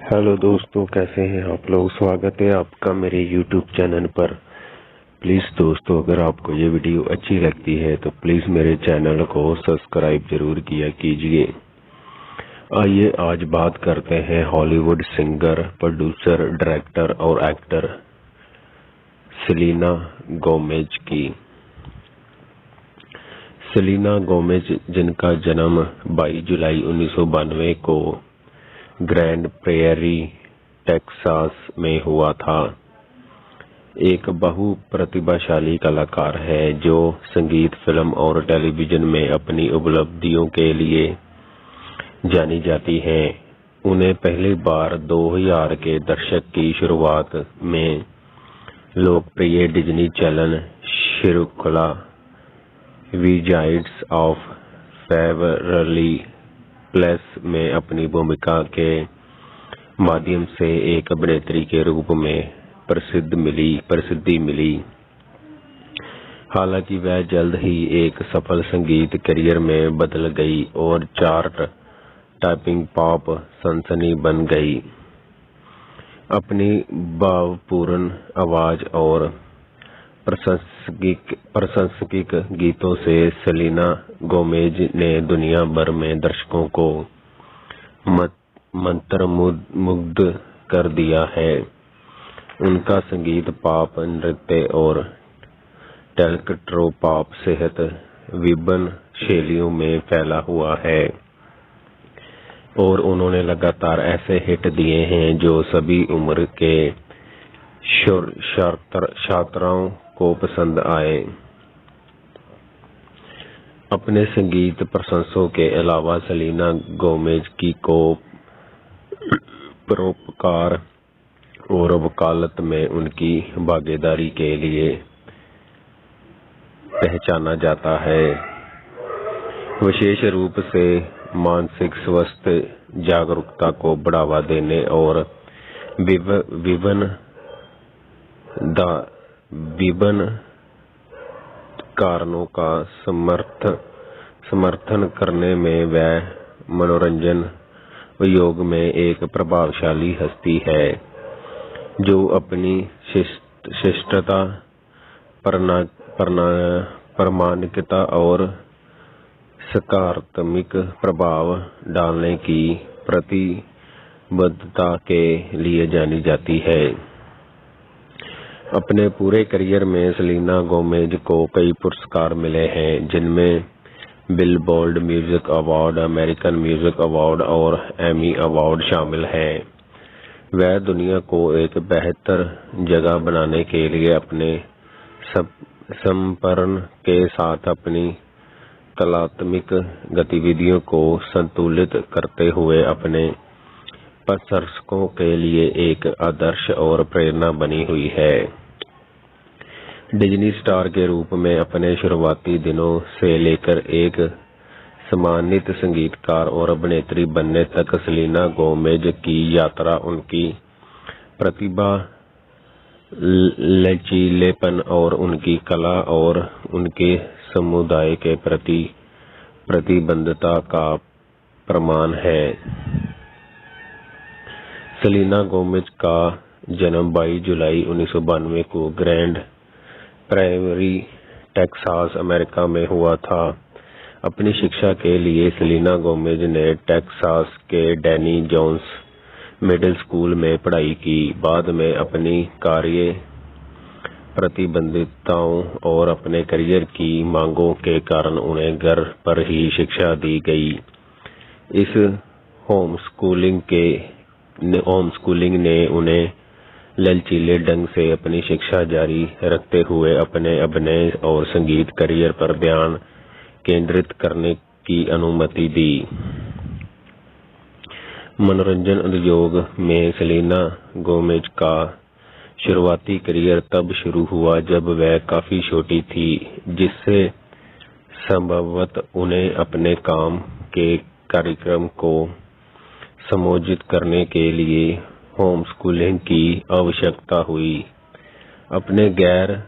Hello दोस्तों, कैसे हैं आप लोग। स्वागत है आपका मेरे YouTube चैनल पर। प्लीज़ दोस्तों, अगर आपको ये वीडियो अच्छी लगती है तो प्लीज़ मेरे चैनल को सब्सक्राइब जरूर किया कीजिए। आइए आज बात करते हैं हॉलीवुड सिंगर, प्रोड्यूसर, डायरेक्टर और एक्टर सेलेना गोमेज की। सेलेना गोमेज, जिनका जन्म 22 जुलाई 1992 को ग्रैंड प्रेयरी, टेक्सास में हुआ था, एक बहु प्रतिभाशाली कलाकार है जो संगीत, फिल्म और टेलीविजन में अपनी उपलब्धियों के लिए जानी जाती हैं। उन्हें पहली बार 2000 के दशक की शुरुआत में लोकप्रिय डिज्नी चैनल श्रृंखला विजार्ड्स ऑफ वेवरली प्लेस में अपनी भूमिका के माध्यम से एक अभिनेत्री के रूप में प्रसिद्धि मिली। हालांकि वह जल्द ही एक सफल संगीत करियर में बदल गई और चार्ट टॉपिंग पॉप सनसनी बन गई। अपनी भावपूर्ण आवाज और प्रासंगिक गीतों से सेलेना गोमेज ने दुनिया भर में दर्शकों को मंत्रमुग्ध कर दिया है। उनका संगीत पॉप, नृत्य और इलेक्ट्रो पॉप सहित विभिन्न शैलियों में फैला हुआ है और उन्होंने लगातार ऐसे हिट दिए हैं जो सभी उम्र के छात्रों को पसंद आए। अपने संगीत प्रशंसों के अलावा सेलेना गोमेज की को परोपकार और वकालत में उनकी भागीदारी के लिए पहचाना जाता है, विशेष रूप से मानसिक स्वास्थ्य जागरूकता को बढ़ावा देने और विभिन्न कारणों का समर्थन करने में वह मनोरंजन उद्योग में एक प्रभावशाली हस्ती है जो अपनी शिष्टता, प्रामाणिकता और सकारात्मक प्रभाव डालने की प्रतिबद्धता के लिए जानी जाती है। अपने पूरे करियर में सेलेना गोमेज को कई पुरस्कार मिले हैं, जिनमें billboard music award, American music award और एमी अवार्ड शामिल हैं। वह दुनिया को एक बेहतर जगह बनाने के लिए अपने समर्पण के साथ अपनी कलात्मक गतिविधियों को संतुलित करते हुए अपने प्रशंसकों के लिए एक आदर्श और प्रेरणा बनी हुई है। डिज्नी स्टार के रूप में अपने शुरुआती दिनों से लेकर एक सम्मानित संगीतकार और अभिनेत्री बनने तक सेलेना गोमेज की यात्रा उनकी प्रतिभा, लचीलेपन और उनकी कला और उनके समुदाय के प्रति प्रतिबद्धता का प्रमाण है। सेलेना गोमेज का जन्म 22 जुलाई 1992 को ग्रैंड प्रेयरी, टेक्सास, अमेरिका में हुआ था। अपनी शिक्षा के लिए सेलेना गोमेज ने टेक्सास के डैनी जोन्स मिडिल स्कूल में पढ़ाई की। बाद में अपनी कार्य प्रतिबद्धताओं और अपने करियर की मांगों के कारण उन्हें घर पर ही शिक्षा दी गई। इस होम स्कूलिंग ने उन्हें लचीले ढंग से अपनी शिक्षा जारी रखते हुए अपने अभिनय और संगीत करियर पर ध्यान केंद्रित करने की अनुमति दी। मनोरंजन उद्योग में सेलेना गोमेज का शुरुआती करियर तब शुरू हुआ जब वह काफी छोटी थी, जिससे संभवतः उन्हें अपने काम के कार्यक्रम को समायोजित करने के लिए होम स्कूलिंग की आवश्यकता हुई। अपने गैर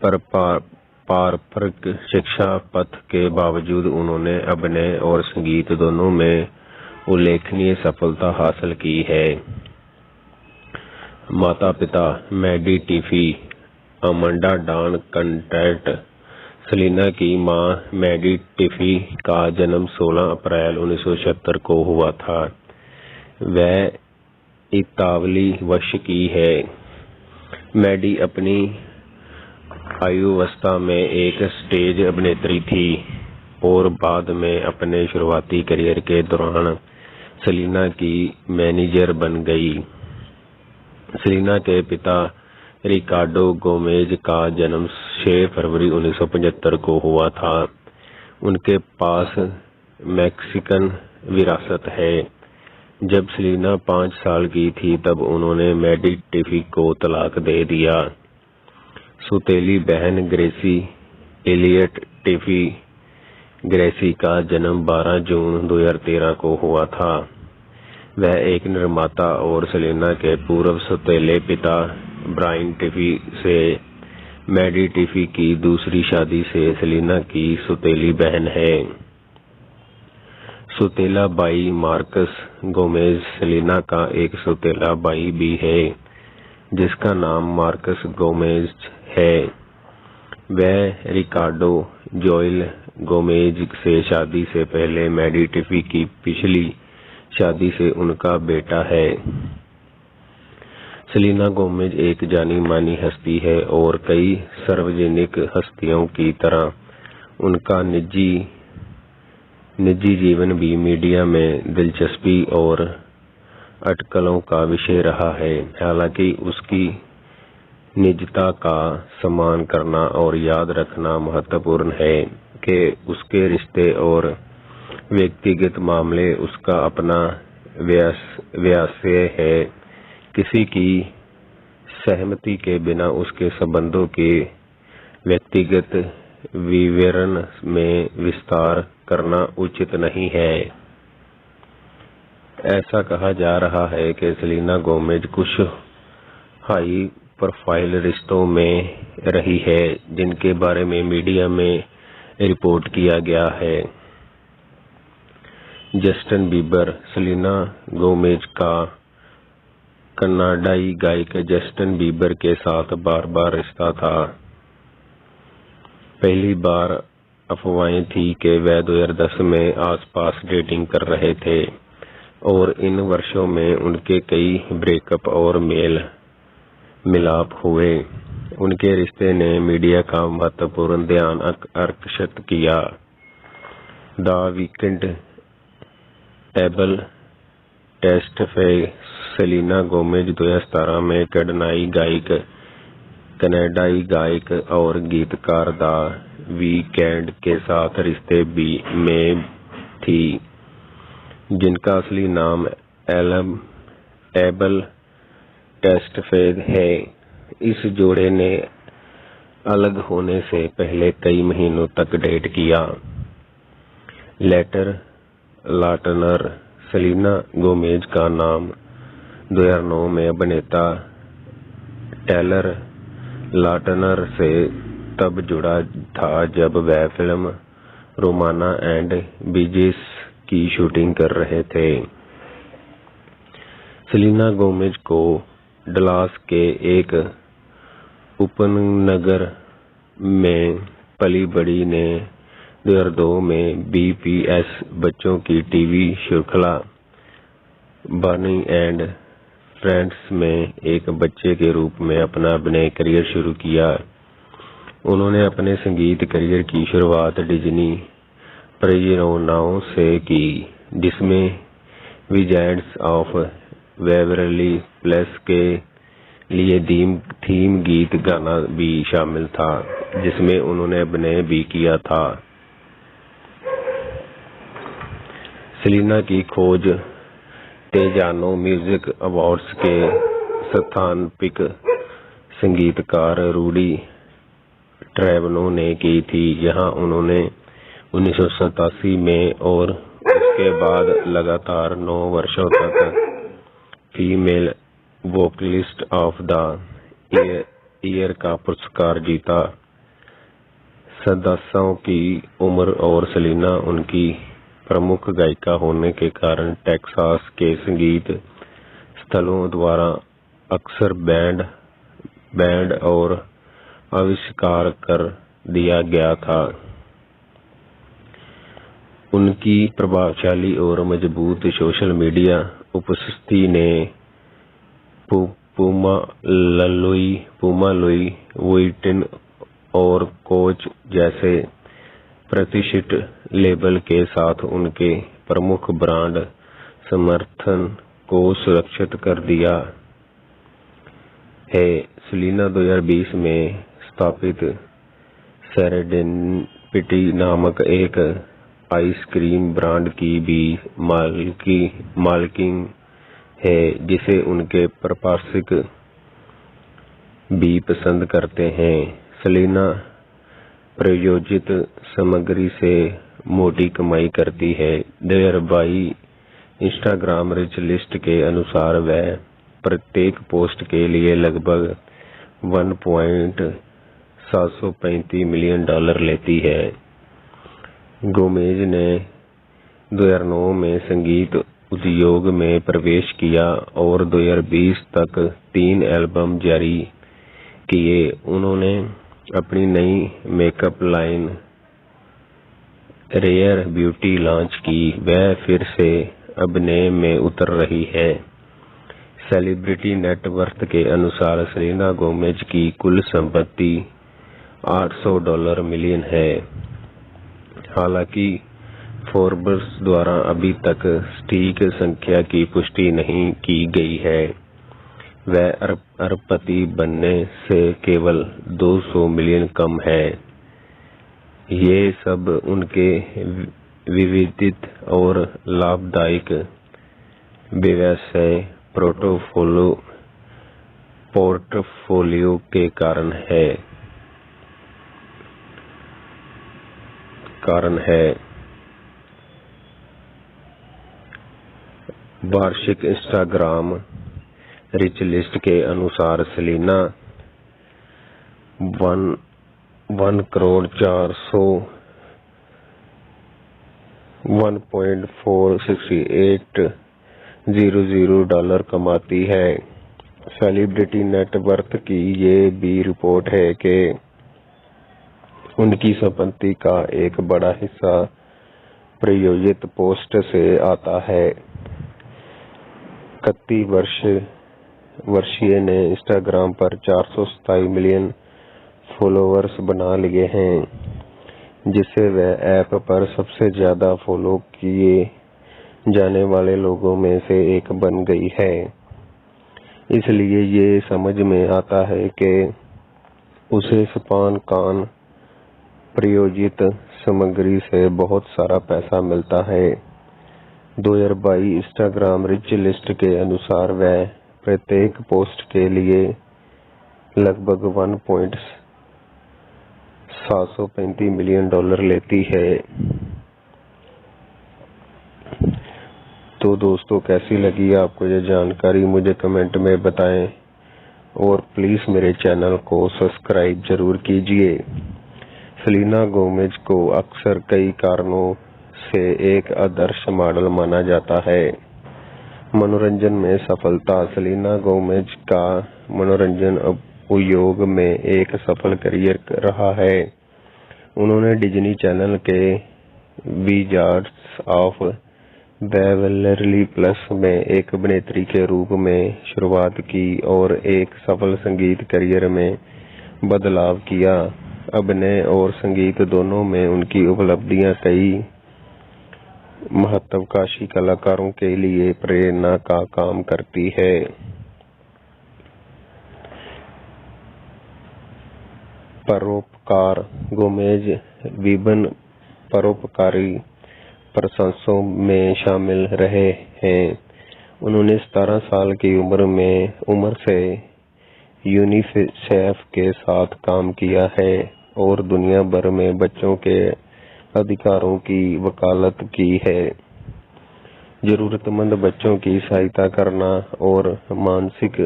पारंपरिक शिक्षा पथ के बावजूद उन्होंने अभिनय और संगीत दोनों में उल्लेखनीय सफलता हासिल की है। माता पिता Mandy Teefey, Amanda Dawn Cornett. Selena की मां मैडी टिफी का जन्म 16 अप्रैल 1976 को हुआ था। वह इतालवी वंश की है। मैडी अपनी आयुवस्था में एक स्टेज अभिनेत्री थी और बाद में अपने शुरुआती करियर के दौरान सेलिना की मैनेजर बन गई। सेलिना के पिता रिकार्डो गोमेज का जन्म 6 फरवरी 1975 को हुआ था। उनके पास मैक्सिकन विरासत है। जब सेलिना 5 साल की थी तब उन्होंने मैडी टिफी को तलाक दे दिया। सौतेली बहन ग्रेसी एलियट टिफी ग्रेसी का जन्म 12 जून 2013 को हुआ था। वह एक निर्माता और सेलिना के पूर्व सौतेले पिता ब्रायन टिफी से मैडी टिफी की दूसरी शादी से सेलिना की सौतेली बहन है। सौतेला भाई मार्कस गोमेज सेलिना का एक सौतेला भाई भी है जिसका नाम मार्कस गोमेज है। वह रिकार्डो जोएल गोमेज से शादी से पहले मैडी टिफी की पिछली शादी से उनका बेटा है। सेलिना गोमेज एक जानी मानी हस्ती है और कई सार्वजनिक हस्तियों की तरह उनका निजी जीवन भी मीडिया में दिलचस्पी और अटकलों का विषय रहा है। हालांकि उसकी निजता का सम्मान करना और याद रखना महत्वपूर्ण है कि उसके रिश्ते और व्यक्तिगत मामले उसका अपना व्यवसाय है। किसी की सहमति के बिना उसके संबंधों के व्यक्तिगत विवरण में विस्तार करना उचित नहीं है। ऐसा कहा जा रहा है कि सेलिना गोमेज कुछ हाई प्रोफाइल रिश्तों में रही है जिनके बारे में मीडिया में रिपोर्ट किया गया है। Justin Bieber. सेलिना गोमेज का कनाडाई गायक जस्टिन बीबर के साथ बार-बार रिश्ता था। पहली बार अफवाहें थी कि वह 2010 में आसपास डेटिंग कर रहे थे और इन वर्षों में उनके कई ब्रेकअप और मेल मिलाप हुए। उनके रिश्ते ने मीडिया का महत्वपूर्ण ध्यान आकर्षित किया। The Weeknd Abel Tesfaye. Selena Gomez 2017 में कनाडाई गायक और गीतकार द वीकेंड के साथ रिश्ते में थी जिनका असली नाम एबल टेस्टिफे है। इस जोड़े ने अलग होने से पहले कई महीनों तक डेट किया। लेटर लाटनर। सेलिना गोमेज का नाम 2009 में अभिनेता टेलर लाटनर से तब जुड़ा था जब वह फिल्म रोमाना एंड बीजीस की शूटिंग कर रहे थे। सेलिना गोमेज को डलास के एक उपनगर में पली बड़ी ने 2002 में बीपीएस बच्चों की टीवी श्रृंखला बर्नी एंड फ्रेंड्स में एक बच्चे के रूप में अपना अभिनय करियर शुरू किया। उन्होंने अपने संगीत करियर की शुरुआत डिज्नी परियोजनाओं से की जिसमें विजार्ड्स ऑफ वेवरली प्लेस के लिए थीम गीत गाना भी शामिल था जिसमें उन्होंने अभिनय भी किया था। सेलिना की खोज टेजानो म्यूजिक अवार्ड्स के स्थानिक संगीतकार रूडी ट्रेवनो ने की थी जहां उन्होंने 1987 में और उसके बाद लगातार 9 वर्षों तक female vocalist of the year का पुरस्कार जीता। सदस्यों की उम्र और सेलिना उनकी प्रमुख गायिका होने के कारण टेक्सास के संगीत स्थलों द्वारा अक्सर बैंड और आविष्कार कर दिया गया था। उनकी प्रभावशाली और मजबूत सोशल मीडिया उपस्थिति ने पुमा लुई वुइटन और कोच जैसे प्रतिष्ठित लेबल के साथ उनके प्रमुख ब्रांड समर्थन को सुरक्षित कर दिया है। सेलिना 2020 में स्थापित सेरेडेनिटी नामक एक आइसक्रीम ब्रांड की भी मालकिन है, जिसे उनके प्रशासक भी पसंद करते हैं। सेलिना प्रायोजित सामग्री से मोटी कमाई करती है। 2022 इंस्टाग्राम रिच लिस्ट के अनुसार वह प्रत्येक पोस्ट के लिए लगभग $1.735 मिलियन लेती है। गोमेज ने 2009 में संगीत उद्योग में प्रवेश किया और 2020 तक 3 एल्बम जारी किए। उन्होंने अपनी नई makeup line rare beauty launch की। वह फिर से अभिनय में उतर रही है। सेलिब्रिटी नेटवर्थ के अनुसार सेलिना गोमेज की कुल संपत्ति $800 मिलियन है। हालांकि फोर्ब्स द्वारा अभी तक सटीक संख्या की पुष्टि नहीं की गई है। वह अरबपति बनने से केवल 200 मिलियन कम है। ये सब उनके विविध और लाभदायक व्यवसाय पोर्टफोलियो के कारण है। वार्षिक इंस्टाग्राम रिच लिस्ट के अनुसार सेलिना 1,468,000 कमाती है। सेलिब्रिटी नेटवर्थ की ये भी रिपोर्ट है कि उनकी संपत्ति का एक बड़ा हिस्सा प्रायोजित पोस्ट से आता है। 31 वर्षीय ने इंस्टाग्राम पर 427 मिलियन फॉलोअर्स बना लिए हैं, जिससे वह ऐप पर सबसे ज्यादा फॉलो किए जाने वाले लोगों में से एक बन गई है। इसलिए ये समझ में आता है कि उसे स्पॉन कान प्रायोजित सामग्री से बहुत सारा पैसा मिलता है। 2022 इंस्टाग्राम रिच लिस्ट के अनुसार वह प्रत्येक पोस्ट के लिए लगभग $1.735 मिलियन लेती है। तो दोस्तों, कैसी लगी आपको ये जानकारी, मुझे कमेंट में बताएं और प्लीज मेरे चैनल को सब्सक्राइब जरूर कीजिए। सेलिना गोमेज को अक्सर कई कारणों से एक आदर्श मॉडल माना जाता है। मनोरंजन में सफलता। सेलिना गोमेज का मनोरंजन उद्योग में एक सफल करियर रहा है। उन्होंने डिज्नी चैनल के विजार्ड्स ऑफ बेवरली हिल्स में एक अभिनेत्री के रूप में शुरुआत की और एक सफल संगीत करियर में बदलाव किया। अभिनय और संगीत दोनों में उनकी उपलब्धियां कई महत्वाकांक्षी कलाकारों के लिए प्रेरणा का काम करती है। परोपकार। गोमेज विभिन्न परोपकारी प्रयासों में शामिल रहे हैं। उन्होंने 17 साल की उम्र से यूनिसेफ के साथ काम किया है और दुनिया भर में बच्चों के अधिकारों की वकालत की है। जरूरतमंद बच्चों की सहायता करना और मानसिक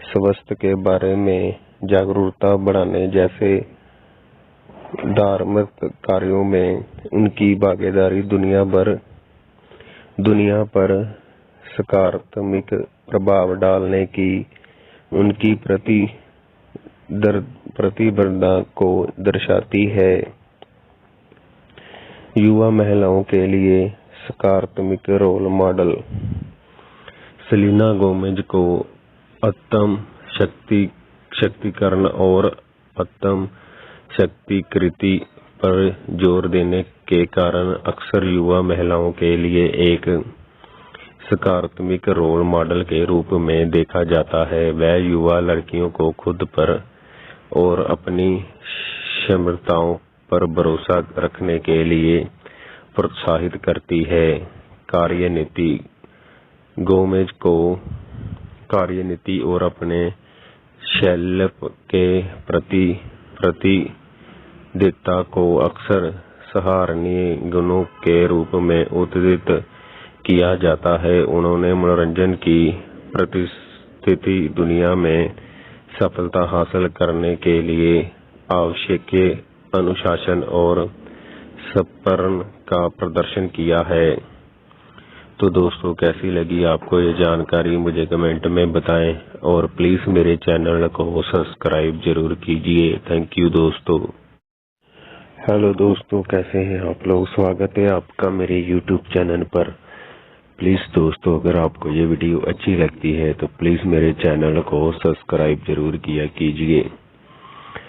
स्वास्थ्य के बारे में जागरूकता बढ़ाने जैसे धार्मिक कार्यों में उनकी भागीदारी दुनिया पर सकारात्मक प्रभाव डालने की उनकी प्रतिबद्धता को दर्शाती है। युवा महिलाओं के लिए सकारात्मक रोल मॉडल। सेलेना गोमेज को आत्म शक्तिकरण और आत्म शक्तिकृति पर जोर देने के कारण अक्सर युवा महिलाओं के लिए एक सकारात्मक रोल मॉडल के रूप में देखा जाता है। वह युवा लड़कियों को खुद पर और अपनी क्षमताओं पर भरोसा रखने के लिए प्रोत्साहित करती है। कार्यनीति। गोमेज को कार्यनीति और अपने शैल्य के प्रति प्रतिबद्धता को अक्सर सराहनीय गुणों के रूप में उद्धृत किया जाता है। उन्होंने मनोरंजन की प्रतिस्पर्धी दुनिया में सफलता हासिल करने के लिए आवश्यक अनुशासन और समर्पण का प्रदर्शन किया है। तो दोस्तों, कैसी लगी आपको ये जानकारी मुझे कमेंट में बताएं और प्लीज मेरे चैनल को सब्सक्राइब जरूर कीजिए। थैंक यू दोस्तों। हेलो दोस्तों, कैसे हैं आप लोग? स्वागत है आपका मेरे YouTube चैनल पर। प्लीज दोस्तों, अगर आपको ये वीडियो अच्छी लगती है तो प्लीज मेरे चैनल को सब्सक्राइब जरूर किया कीजिए।